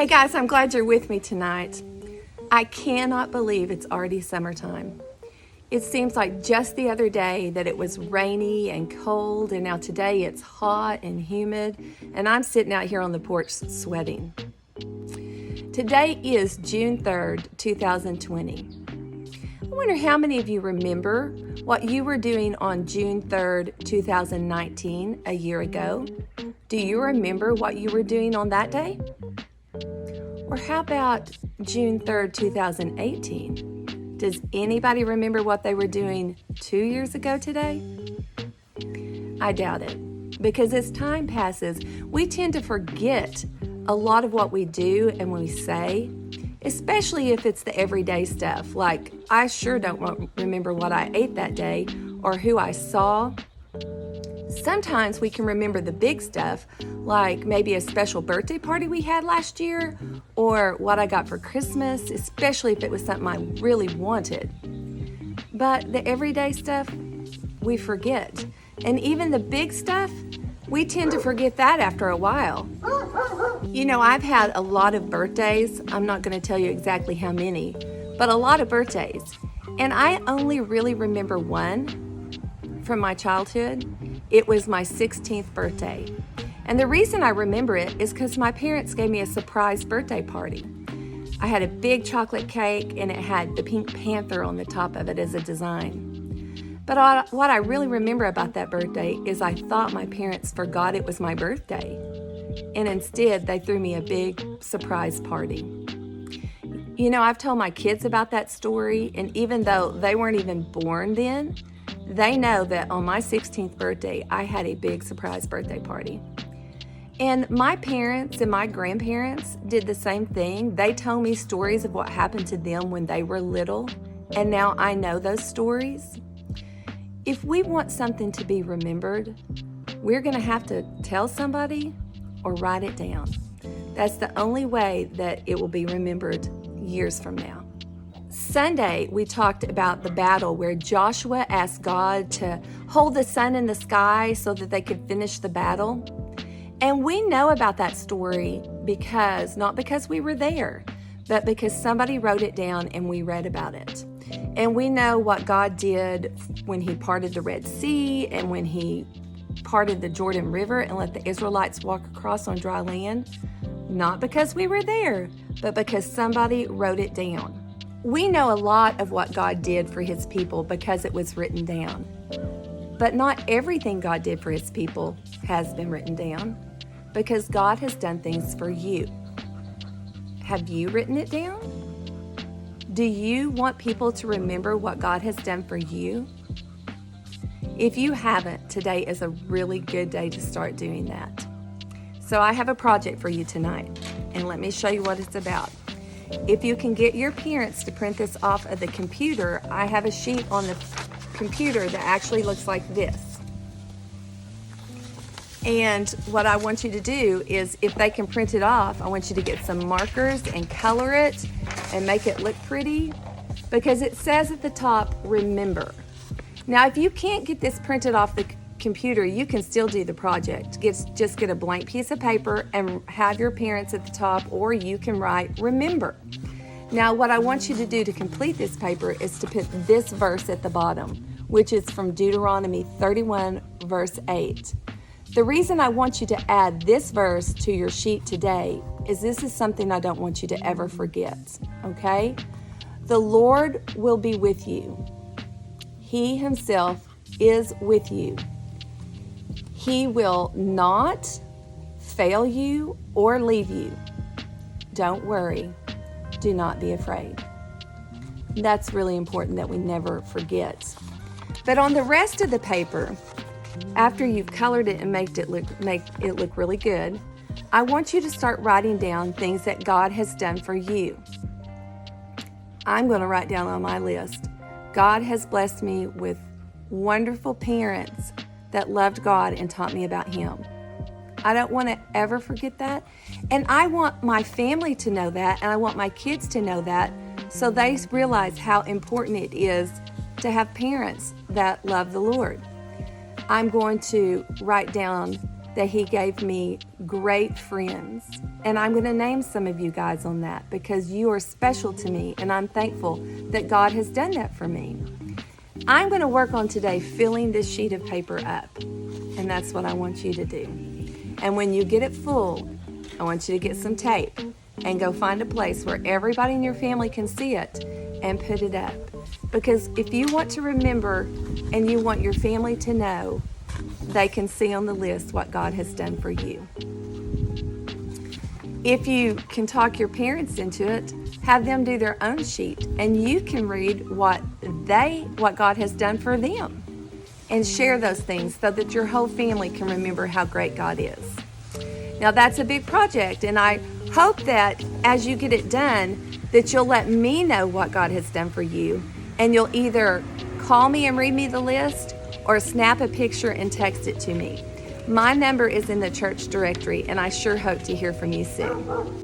Hey guys, I'm glad you're with me tonight. I cannot believe it's already summertime. It seems like just the other day that it was rainy and cold, and now today it's hot and humid, and I'm sitting out here on the porch sweating. Today is June 3rd, 2020. I wonder how many of you remember what you were doing on June 3rd, 2019, a year ago? Do you remember what you were doing on that day? Or how about June 3rd, 2018? Does anybody remember what they were doing 2 years ago today? I doubt it, because as time passes, we tend to forget a lot of what we do and we say, especially if it's the everyday stuff, like I sure don't remember what I ate that day or who I saw. Sometimes we can remember the big stuff, like maybe a special birthday party we had last year, or what I got for Christmas, especially if it was something I really wanted. But the everyday stuff, we forget. And even the big stuff, we tend to forget that after a while. You know, I've had a lot of birthdays. I'm not going to tell you exactly how many, but a lot of birthdays. And I only really remember one from my childhood. It was my 16th birthday. And the reason I remember it is because my parents gave me a surprise birthday party. I had a big chocolate cake and it had the Pink Panther on the top of it as a design. But what I really remember about that birthday is I thought my parents forgot it was my birthday. And instead, they threw me a big surprise party. You know, I've told my kids about that story, and even though they weren't even born then, they know that on my 16th birthday, I had a big surprise birthday party. And my parents and my grandparents did the same thing. They told me stories of what happened to them when they were little, and now I know those stories. If we want something to be remembered, we're going to have to tell somebody or write it down. That's the only way that it will be remembered years from now. Sunday, we talked about the battle where Joshua asked God to hold the sun in the sky so that they could finish the battle. And we know about that story not because we were there, but because somebody wrote it down and we read about it. And we know what God did when he parted the Red Sea and when he parted the Jordan River and let the Israelites walk across on dry land. Not because we were there, but because somebody wrote it down. We know a lot of what God did for his people because it was written down. But not everything God did for his people has been written down because God has done things for you. Have you written it down? Do you want people to remember what God has done for you? If you haven't, today is a really good day to start doing that. So I have a project for you tonight, and let me show you what it's about. If you can get your parents to print this off of the computer, I have a sheet on the computer that actually looks like this. And what I want you to do is, if they can print it off, I want you to get some markers and color it and make it look pretty, because it says at the top, remember. Now, if you can't get this printed off the computer, you can still do the project. Just get a blank piece of paper and have your parents at the top, or you can write remember. Now, what I want you to do to complete this paper is to put this verse at the bottom, which is from Deuteronomy 31, verse 8. The reason I want you to add this verse to your sheet today is this is something I don't want you to ever forget, okay? The Lord will be with you. He himself is with you. He will not fail you or leave you. Don't worry. Do not be afraid. That's really important that we never forget. But on the rest of the paper, after you've colored it and make it look really good, I want you to start writing down things that God has done for you. I'm going to write down on my list, God has blessed me with wonderful parents that loved God and taught me about him. I don't want to ever forget that. And I want my family to know that, and I want my kids to know that, so they realize how important it is to have parents that love the Lord. I'm going to write down that He gave me great friends. And I'm going to name some of you guys on that because you are special to me, and I'm thankful that God has done that for me. I'm going to work on today filling this sheet of paper up, and that's what I want you to do. And when you get it full, I want you to get some tape and go find a place where everybody in your family can see it and put it up. Because if you want to remember and you want your family to know, they can see on the list what God has done for you. If you can talk your parents into it, have them do their own sheet, and you can read what God has done for them, and share those things so that your whole family can remember how great God is. Now that's a big project, and I hope that as you get it done, that you'll let me know what God has done for you, and you'll either call me and read me the list or snap a picture and text it to me. My number is in the church directory, and I sure hope to hear from you soon.